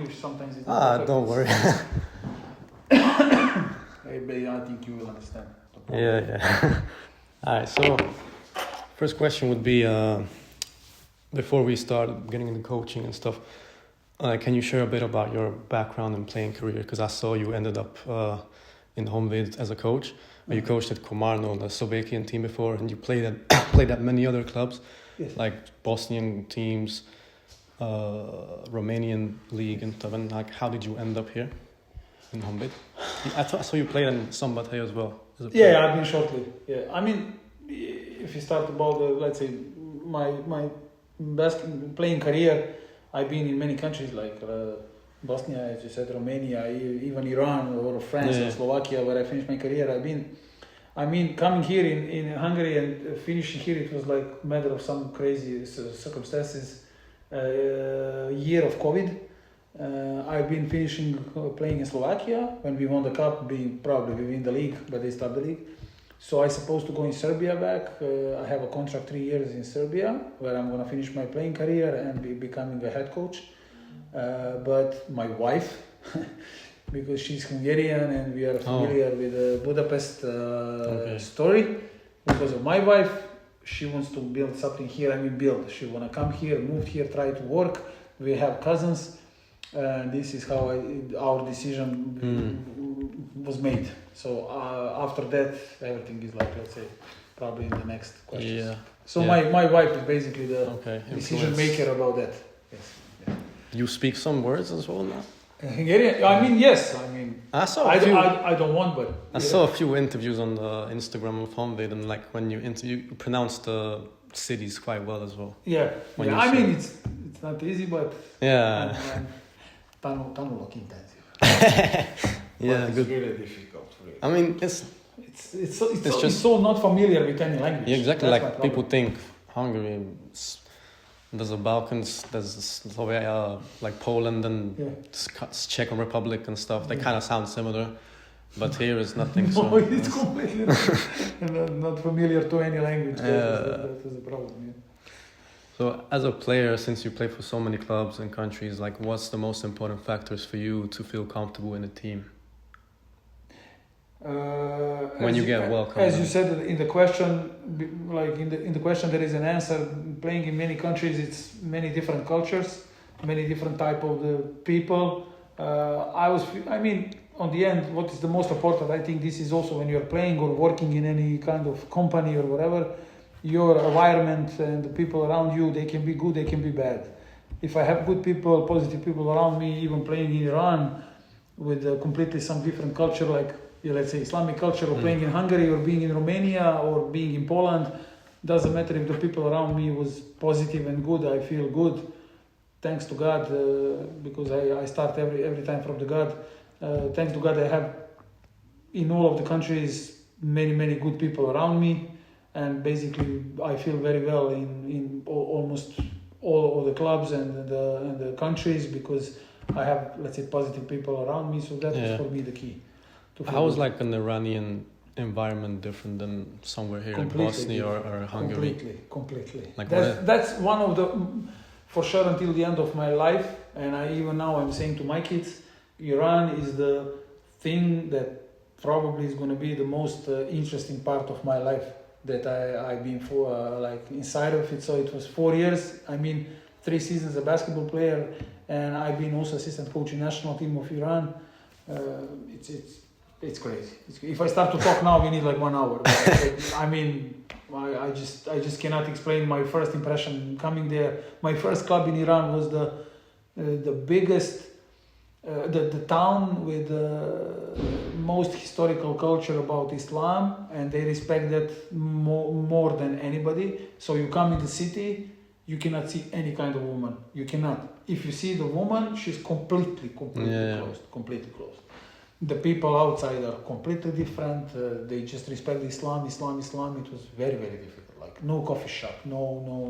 English sometimes is not perfect. Don't worry. Maybe I think you will understand. Yeah. Alright, so first question would be, before we start getting into coaching and stuff, can you share a bit about your background and playing career? Because I saw you ended up in Honvéd as a coach. You coached at Komárno, the Slovakian team before, and you played at many other clubs, yes, like Bosnian teams, Romanian league and stuff. And like, how did you end up here in Honvéd? I saw you played in Szombathely as well. Yeah, I've been shortly. Yeah, I mean, if you start about let's say my playing career, I've been in many countries like Bosnia, as you said, Romania, even Iran or France or Slovakia, where I finished my career. Coming here in Hungary and finishing here, it was like a matter of some crazy circumstances. Year of COVID. I've been playing in Slovakia when we won the cup, probably we win the league, but they stopped the league. So I supposed to go in Serbia back. I have a contract 3 years in Serbia where I'm going to finish my playing career and be becoming a head coach. But my wife, because she's Hungarian and we are familiar with the Budapest story, because of my wife, she wants to build something here. She want to come here, move here, try to work. We have cousins. And this is how our decision was made. So after that, everything is like, let's say, probably in the next questions. Yeah. So my wife is basically the decision maker about that. Yes. Yeah. You speak some words as well now? Hungarian? Yes. I don't want, but I saw a few interviews on the Instagram of Honvéd, and like when you you pronounce the cities quite well as well. Yeah. It's not easy, but tanulok intenzív. Yeah, but it's really difficult. Really. I mean, it's just so not familiar with any language. Yeah, exactly. That's like people think Hungary, there's the Balkans, there's Slovenia, like Poland and Czech Republic and stuff. They kind of sound similar, but here is nothing. It's completely not familiar to any language. That is the problem. Yeah. So as a player, since you play for so many clubs and countries, like what's the most important factors for you to feel comfortable in a team? When you get welcome. As you said in the question, like in the question there is an answer. Playing in many countries, it's many different cultures, many different type of the people. On the end, what is the most important? I think this is also when you're playing or working in any kind of company or whatever. Your environment and the people around you, they can be good, they can be bad. If I have good people, positive people around me, even playing in Iran with completely some different culture, like let's say Islamic culture, or playing in Hungary or being in Romania or being in Poland, doesn't matter if the people around me was positive and good, I feel good. Thanks to God, because I start every time from the God. Thanks to God, I have in all of the countries many good people around me. And basically, I feel very well in almost all of the clubs and the countries because I have, let's say, positive people around me. So that is for me the key. How is like an Iranian environment different than somewhere here in Bosnia or Hungary? Completely. Like that's one of the, for sure, until the end of my life. And I'm saying to my kids, Iran is the thing that probably is going to be the most interesting part of my life. That I've been inside of it. So it was 4 years. 3 seasons as a basketball player, and I've been also assistant coach in national team of Iran. It's crazy. If I start to talk now, we need like 1 hour. I just cannot explain my first impression coming there. My first club in Iran was the biggest, the town with most historical culture about Islam, and they respect that more than anybody. So you come in the city, you cannot see any kind of woman. You cannot. If you see the woman, she's completely closed. The people outside are completely different. They just respect Islam. It was very difficult. Like no coffee shop, no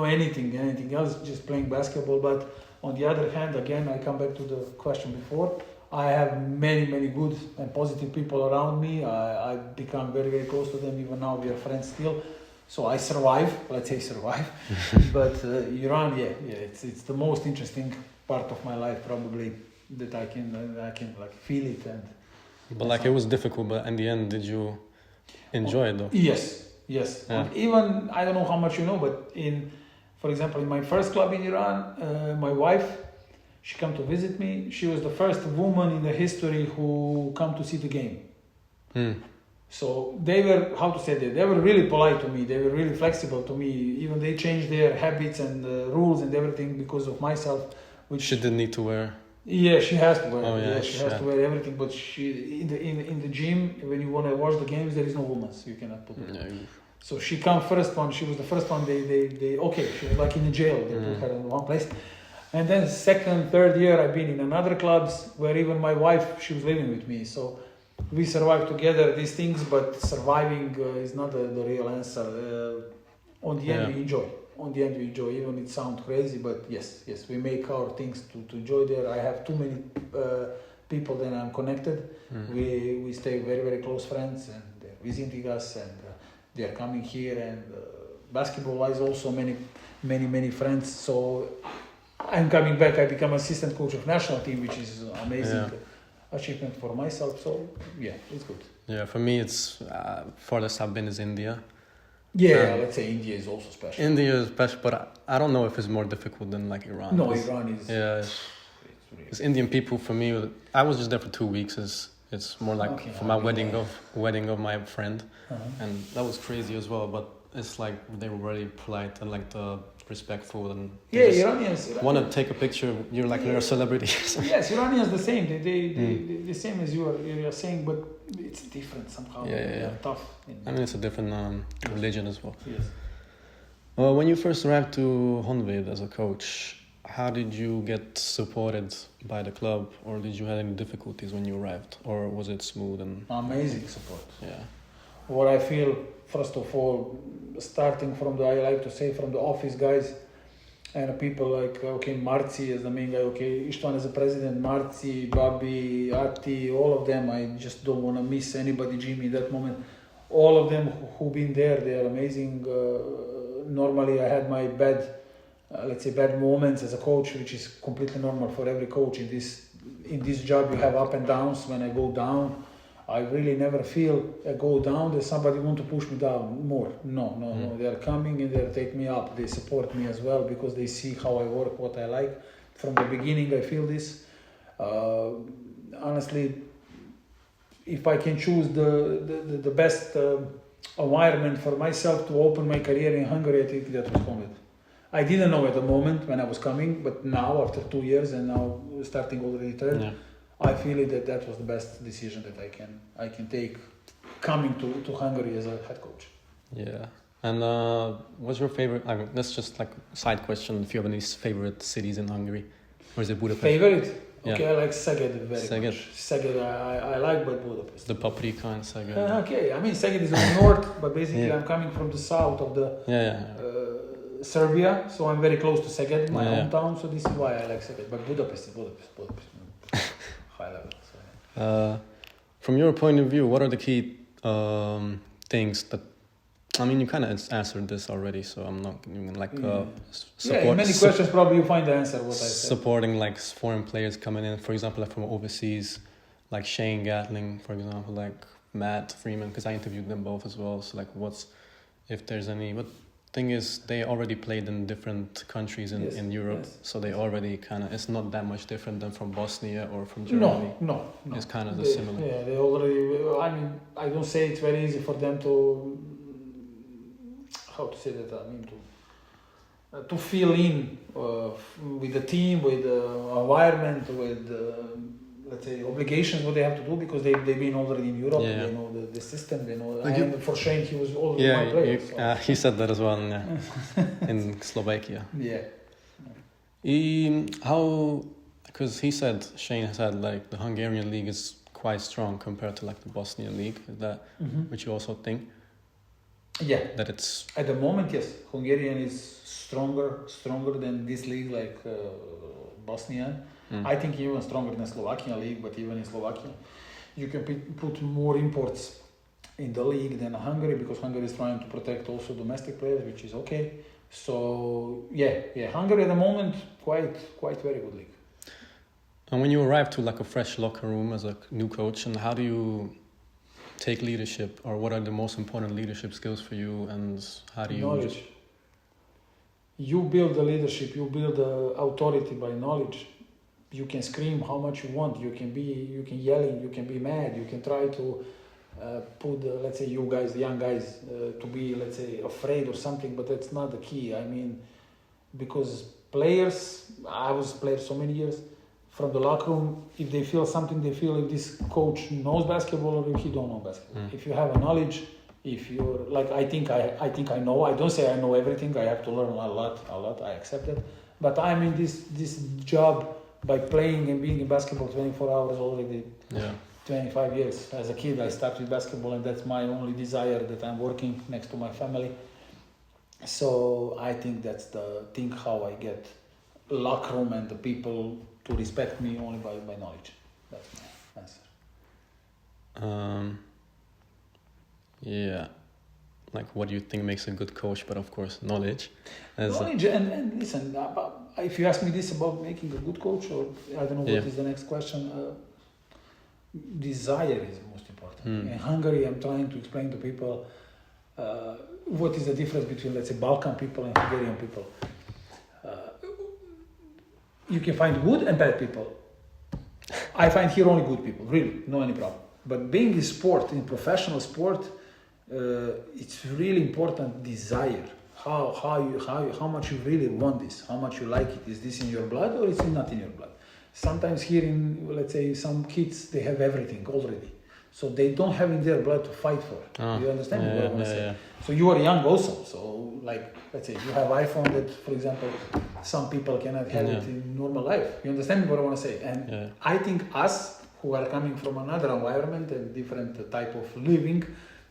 anything else. Just playing basketball. But on the other hand, again, I come back to the question before. I have many good and positive people around me. I become very close to them. Even now we are friends still. So I survive. Let's say survive. But Iran, it's the most interesting part of my life probably that I can like feel it. And But like it was difficult, but in the end, did you enjoy it though? yes. Yeah. And even I don't know how much you know, but for example, in my first club in Iran, my wife, she came to visit me. She was the first woman in the history who come to see the game. So they were, how to say that, they were really polite to me. They were really flexible to me. Even they changed their habits and rules and everything because of myself. Which she didn't need to wear. Yeah, she has to wear. Oh, yeah, she has to wear everything. But she in the gym, when you want to watch the games, there is no women, so you cannot put it. Yeah. So she come first one. She was the first one. They okay. She was like in the jail. They put her in one place. And then second, third year, I've been in another clubs where even my wife, she was living with me. So we survived together these things, but surviving is not the real answer. On the end, we enjoy. On the end, we enjoy. Even it sounds crazy, but yes, we make our things to enjoy there. I have too many people that I'm connected. We stay very, very close friends, and they're visiting us, and they're coming here. And basketball-wise, also many friends. So I'm coming back. I become assistant coach of national team, which is amazing achievement for myself. So yeah, it's good. Yeah, for me, it's farthest I've been is India. Yeah, let's say India is also special. India is special, but I don't know if it's more difficult than like Iran. No, Iran is. Yeah, it's Indian people for me. I was just there for 2 weeks. It's more like for my wedding of my friend, and that was crazy as well. But it's like they were very polite and like the respectful and Iranians want to take a picture. You're like you're a celebrity. Yes, Iranians the same. They the same as you're saying, but it's different somehow. Yeah. Tough. I mean, it's a different religion as well. Yes. When you first arrived to Honvéd as a coach, how did you get supported by the club, or did you have any difficulties when you arrived, or was it smooth and amazing support? Yeah. What I feel, first of all, starting from I like to say from the office guys and people like Marci as the main guy, Istvan as the president, Marci, Babi, Ati, all of them. I just don't want to miss anybody, Jimmy, that moment. All of them who've been there, they are amazing. Normally I had my bad moments as a coach, which is completely normal for every coach. In this job you have up and downs. When I go down, I really never feel I go down that somebody want to push me down more. No. They are coming and they take me up. They support me as well because they see how I work, what I like. From the beginning I feel this. Honestly, if I can choose the best environment for myself to open my career in Hungary, I think that was Honvéd. I didn't know at the moment when I was coming, but now after 2 years and now starting already third, I feel it that was the best decision that I can take coming to Hungary as a head coach. Yeah. And what's your favorite? I mean, that's just like a side question. If you have any favorite cities in Hungary, or is it Budapest? Favorite? Yeah. Okay, I like Szeged very much. Szeged I like, but Budapest. The paprika in Szeged. Okay, I mean Szeged is on the north, but basically I'm coming from the south of the Serbia, so I'm very close to Szeged, my hometown. So this is why I like Szeged. But Budapest is Budapest. High level. So. From your point of view, what are the key things that? I mean, you kind of answered this already, so I'm not even like support. In many questions, probably you find the answer. What I said. Supporting like foreign players coming in, for example, like from overseas, like Shane Gatling, for example, like Matt Freeman, because I interviewed them both as well. So like, if there's any? But thing is, they already played in different countries in Europe, so they already kind of. It's not that much different than from Bosnia or from Germany. No. It's kind of similar. Yeah, they already. I mean, I don't say it's very easy for them to. How to say that? I mean to fill in with the team, with the environment, with let's say obligations what they have to do because they've been already in Europe. They know the system. They know. And for Shane, he was already my player. He said that as well in Slovakia. Yeah. Because he said Shane said like the Hungarian league is quite strong compared to like the Bosnian league. Is that which you also think? Yeah, that it's at the moment. Yes, Hungarian is stronger than this league like Bosnian. I think even stronger than Slovakian league. But even in Slovakia, you can put more imports in the league than Hungary because Hungary is trying to protect also domestic players, which is okay. So yeah, Hungary at the moment quite very good league. And when you arrive to like a fresh locker room as a new coach, and how do you take leadership, or what are the most important leadership skills for you, and how do you knowledge. You build the leadership, you build the authority by knowledge. You can scream how much you want, you can yelling, you can be mad, you can try to put, let's say, you guys, the young guys, to be, let's say, afraid or something, but that's not the key. I mean, because players, I was a player so many years, from the locker room, if they feel something, they feel if this coach knows basketball or if he don't know basketball. If you have a knowledge, if you're like, I think I know. I don't say I know everything. I have to learn a lot. I accept it. But I'm in this job by playing and being in basketball 24 hours already. 25 years. As a kid, I started with basketball, and that's my only desire, that I'm working next to my family. So I think that's the thing, how I get locker room and the people to respect me only by knowledge. That's my answer. Yeah. Like, what do you think makes a good coach? But of course, knowledge. Knowledge and listen, if you ask me this about making a good coach, or I don't know what is the next question, desire is most important. In Hungary, I'm trying to explain to people what is the difference between, let's say, Balkan people and Hungarian people. You can find good and bad people. I find here only good people, really, no any problem. But being in sport, in professional sport, it's really important desire. How much you really want this, how much you like it. Is this in your blood or is it not in your blood? Sometimes here in, let's say, some kids, they have everything already. So they don't have in their blood to fight for. You understand what I want to say? Yeah. So you are young also. So like, let's say you have iPhone that, for example, some people cannot have it in normal life. You understand what I want to say? And I think us who are coming from another environment and different type of living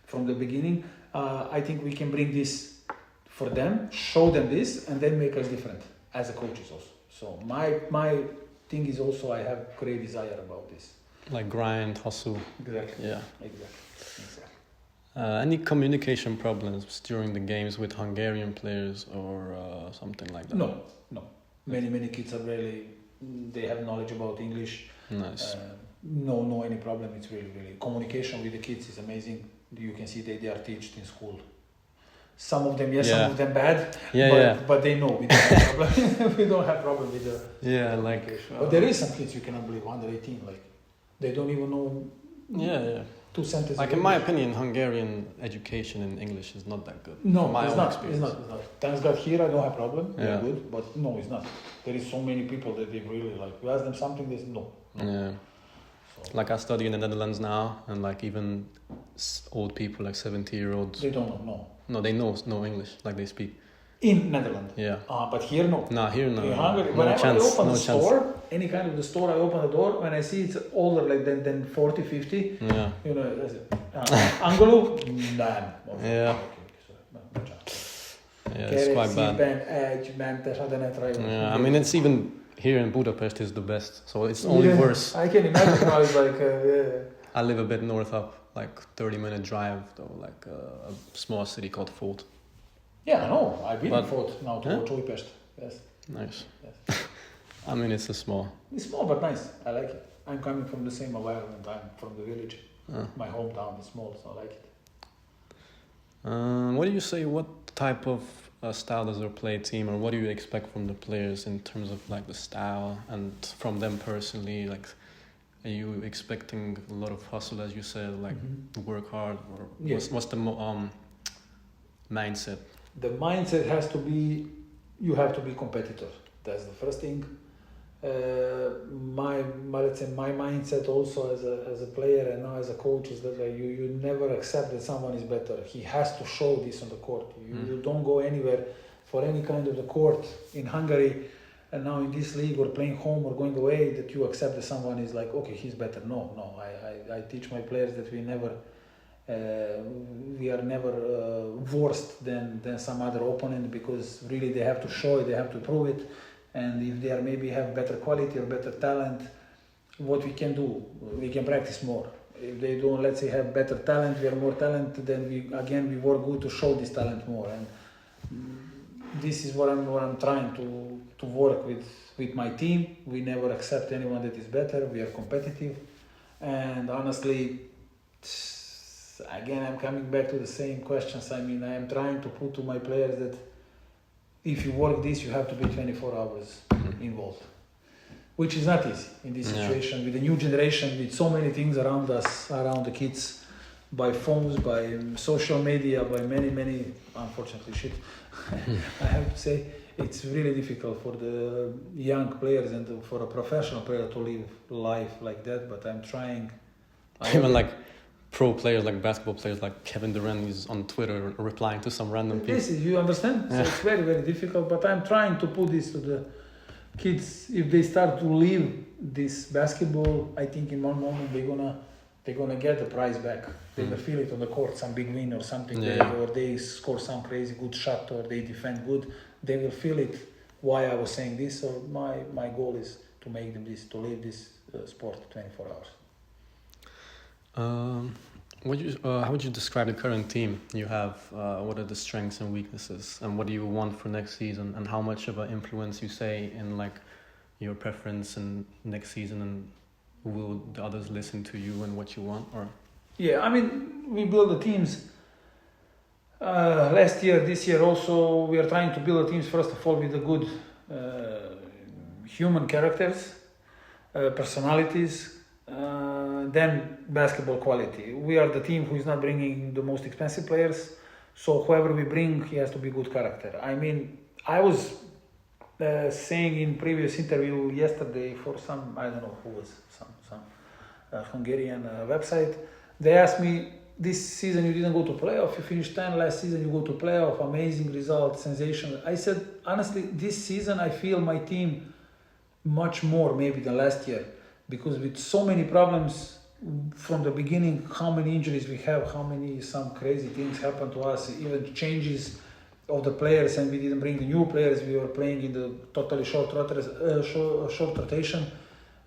from the beginning, I think we can bring this for them, show them this, and then make us different as a coaches also. So my thing is also I have great desire about this. Like grind, hustle. Exactly. Yeah. Exactly. Any communication problems during the games with Hungarian players or something like that? No. Many kids are really, they have knowledge about English. Nice. No any problem. It's really communication with the kids is amazing. You can see they are taught in school. Some of them some of them bad. But they know we don't have problem. We don't have problem with the communication. But there is some kids you cannot believe, under 18, like they don't even know. 2 sentences. Like in my opinion, Hungarian education in English is not that good. No, it's not. Thanks God here I don't have problem. They're good, but no, it's not. There is so many people that they really like. You ask them something, they say no. Yeah. So. Like I study in the Netherlands now, and like even old people, like 70-year-olds. They don't know. No, they know English, like they speak. In Netherlands. Yeah. But here no. No, here no. In Hungary, no whenever chance, I open the chance. store, any kind of the store, I open the door, when I see it's older like than 40, 50, you know, that's it. Angolo? Nah. Yeah. Yeah, it's quite bad. Yeah, I mean, it's even here in Budapest is the best, so it's only worse. I can imagine how it's like, I live a bit north up, like 30-minute drive, though, like a small city called Fort. Yeah, I know. I've been in Fort now to Újpest. Yes. Nice. Yes. I mean, it's small. It's small but nice. I like it. I'm coming from the same environment. I'm from the village. My hometown is small, so I like it. What do you say? What type of style does your play team, or what do you expect from the players in terms of like the style and from them personally? Like, are you expecting a lot of hustle, as you said, like work hard, or what's the mindset? The mindset has to be, you have to be competitor. That's the first thing. Let's say my mindset also as a player and now as a coach is that you never accept that someone is better. He has to show this on the court. You don't go anywhere for any kind of the court in Hungary and now in this league or playing home or going away that you accept that someone is like, okay, he's better. No. I teach my players that we are never worse than some other opponent, because really they have to show it, they have to prove it. And if they are maybe have better quality or better talent, what we can do, we can practice more. If they don't, let's say, have better talent, we are more talent, then we work good to show this talent more. And this is what I'm trying to work with my team. We never accept anyone that is better. We are competitive, and honestly, again, I'm coming back to the same questions. I mean, I am trying to put to my players that if you work this, you have to be 24 hours involved, which is not easy in this situation with the new generation, with so many things around us, around the kids, by phones, by social media, by many, unfortunately, shit. I have to say, it's really difficult for the young players and for a professional player to live life like that, but I'm trying. Even like pro players, like basketball players, like Kevin Durant is on Twitter replying to some random people. This is, you understand? So it's very, very difficult, but I'm trying to put this to the kids. If they start to live this basketball, I think in one moment they're gonna get the prize back. They will feel it on the court, some big win or something, or they score some crazy good shot, or they defend good. They will feel it. Why I was saying this? So my goal is to make them to live this sport 24 hours. How would you describe the current team you have? What are the strengths and weaknesses, and what do you want for next season? And how much of an influence you say in like your preference in next season, and will the others listen to you and what you want? Or yeah, I mean, we build the teams. Last year, this year also, we are trying to build the teams first of all with the good human characters, personalities. Then basketball quality. We are the team who is not bringing the most expensive players, so whoever we bring, he has to be good character. I mean, I was saying in previous interview yesterday for some, I don't know who was, some Hungarian website, they asked me, this season you didn't go to playoff, you finished 10, last season you go to playoff, amazing result, sensational. I said, honestly, this season I feel my team much more maybe than last year, because with so many problems from the beginning, how many injuries we have, some crazy things happen to us, even changes of the players, and we didn't bring the new players, we were playing in the totally short rotation.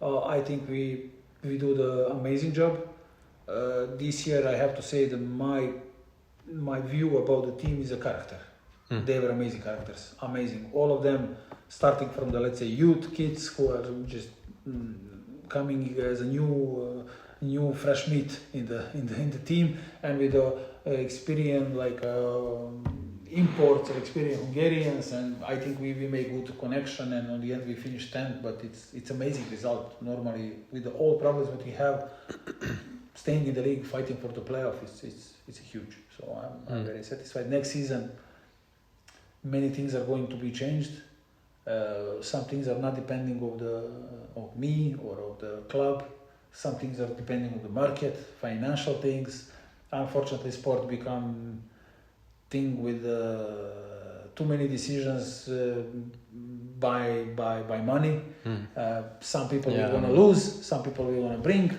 I think we do the amazing job. This year I have to say that my view about the team is a character. They were amazing characters, amazing. All of them, starting from the, let's say, youth kids who are just coming as a new fresh meat in the team, and with the experience like imports or experienced Hungarians, and I think we make good connection, and on the end we finished 10th, but it's amazing result. Normally with the all problems that we have, staying in the league, fighting for the playoff, it's huge. So I'm very satisfied. Next season, many things are going to be changed. Some things are not depending of me or of the club. Some things are depending on the market, financial things. Unfortunately, sport become thing with too many decisions by money. Some people will want to lose, some people will want to bring.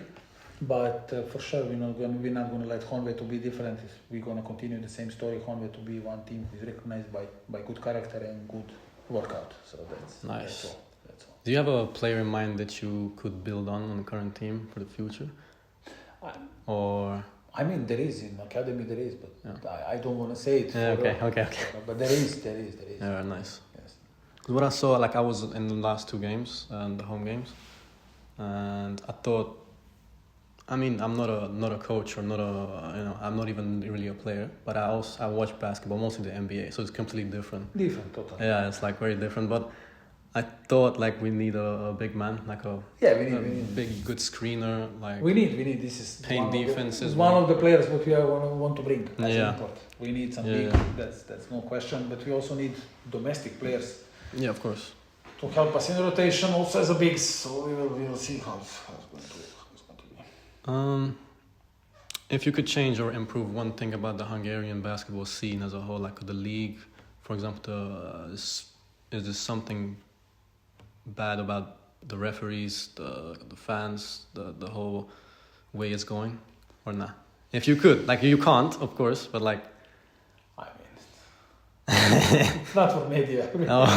But for sure, we're not going to let Honved to be different. We're going to continue the same story. Honved to be one team who is recognized by good character and good workout. So that's nice. That's all. Do you have a player in mind that you could build on the current team for the future? I mean, there is in academy. There is, but I don't want to say it. Okay. But there is. Yeah, nice. Yes. What I saw, like I was in the last 2 games and the home games, and I thought, I mean, I'm not a coach or I'm not even really a player, but I watch basketball, mostly the NBA, so it's completely different. Different, totally. Yeah, it's like very different, but I thought like we need a big man, like we need big good screener, like we need. This is paint defense is one of the players that we want to bring. That's important. We need some big. That's no question. But we also need domestic players. Yeah, of course. To help us in rotation, also as a bigs. So we will see how it's going to be. If you could change or improve one thing about the Hungarian basketball scene as a whole, like the league, for example, is there something bad about the referees, the fans, the whole way it's going, or not? If you could, like you can't, of course, but like. I mean, it's not for media. No.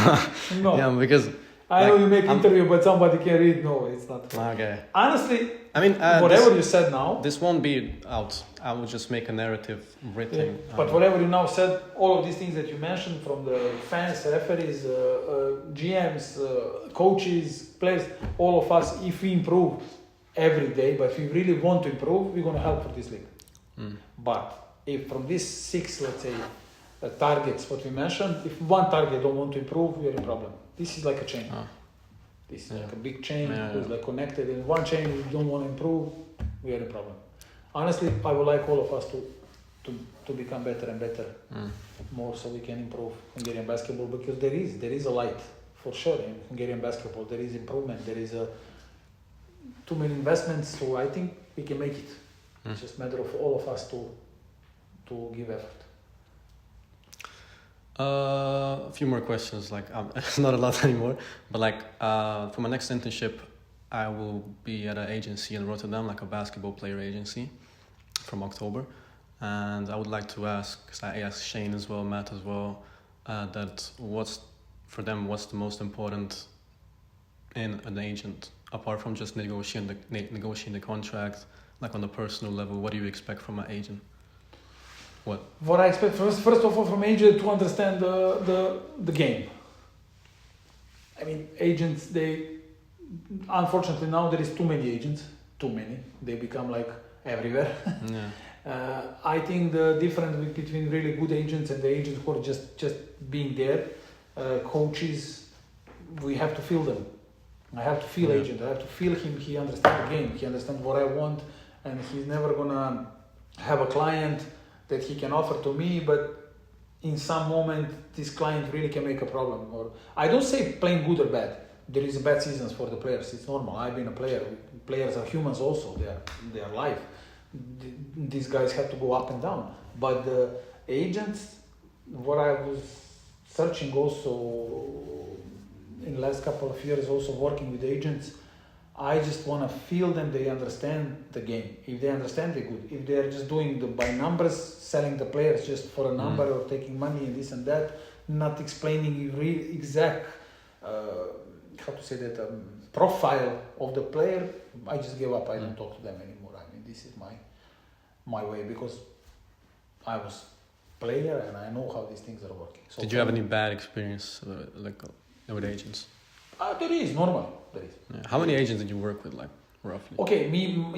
No. Yeah, because I know Like, you make I'm- interview, but somebody can read. No, it's not. Okay. Honestly, I mean, whatever you said now. this won't be out. I will just make a narrative written. Yeah. But whatever you now said, all of these things that you mentioned from the fans, referees, GMs, coaches, players, all of us, if we improve every day, but if we really want to improve, we're going to help for this league. But if from these 6, let's say, targets, what we mentioned, if one target don't want to improve, we're in problem. This is like a chain. This is like a big chain who's like connected. In one chain, we don't want to improve, we are in problem. Honestly, I would like all of us to become better and better, more so we can improve Hungarian basketball, because there is a light for sure in Hungarian basketball. There is improvement. There is too many investments, so I think we can make it. It's just a matter of all of us to give effort. A few more questions. Like, it's not a lot anymore, but like, for my next internship, I will be at an agency in Rotterdam, like a basketball player agency, from October. And I would like to ask, because I asked Shane as well, Matt as well, that what's the most important in an agent, apart from just negotiating the contract, like on a personal level? What do you expect from an agent? What I expect first of all from agent, to understand the game. I mean, agents, unfortunately now there is too many agents, they become like everywhere. I think the difference between really good agents and the agents who are just being there, coaches, we have to feel them. I have to feel agent, I have to feel him, he understands the game, he understands what I want, and he's never gonna have a client that he can offer to me, but in some moment this client really can make a problem. Or I don't say playing good or bad. There is bad seasons for the players. It's normal. I've been a player. Players are humans also. They are live. These guys have to go up and down. But the agents, what I was searching also in the last couple of years, also working with agents, I just want to feel them, they understand the game. If they understand, they're good. If they're just doing by numbers, selling the players just for a number or taking money and this and that, not explaining exact, profile of the player, I just give up. I don't talk to them anymore. I mean, this is my way, because I was player and I know how these things are working. So did you have any bad experience with agents? There is, normal. There is. Yeah. How many agents did you work with, like, roughly? Okay, you mean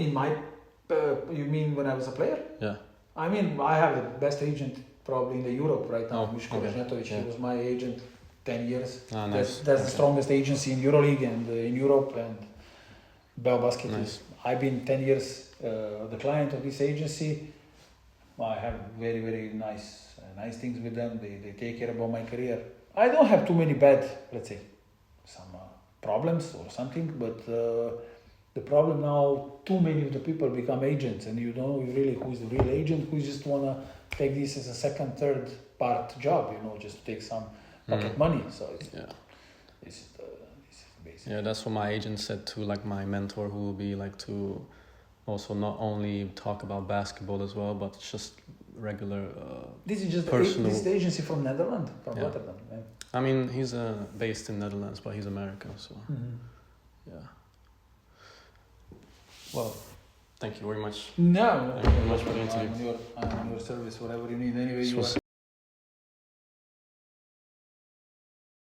when I was a player? Yeah. I mean, I have the best agent probably in the Europe right now, Jovanovic. Yeah. He was my agent 10 years. Nice. That's the strongest agency in EuroLeague and in Europe, and Bell Basket is. I've been 10 years the client of this agency. I have very, very nice things with them. They take care about my career. I don't have too many bad, let's say, some problems or something, but the problem now, too many of the people become agents, and you don't know really who is the real agent, who just want to take this as a second, third part job, just to take some pocket money. So this is basic. Yeah, that's what my agent said too, like my mentor, who will be like to also not only talk about basketball as well, but just regular this is just personal. This is the agency from Netherlands, from Rotterdam. Yeah. I mean, he's based in Netherlands, but he's American, so yeah. Well, thank you very much. No. Thank you very much for the interview. I'm on your service, whatever you need. Anyway, you are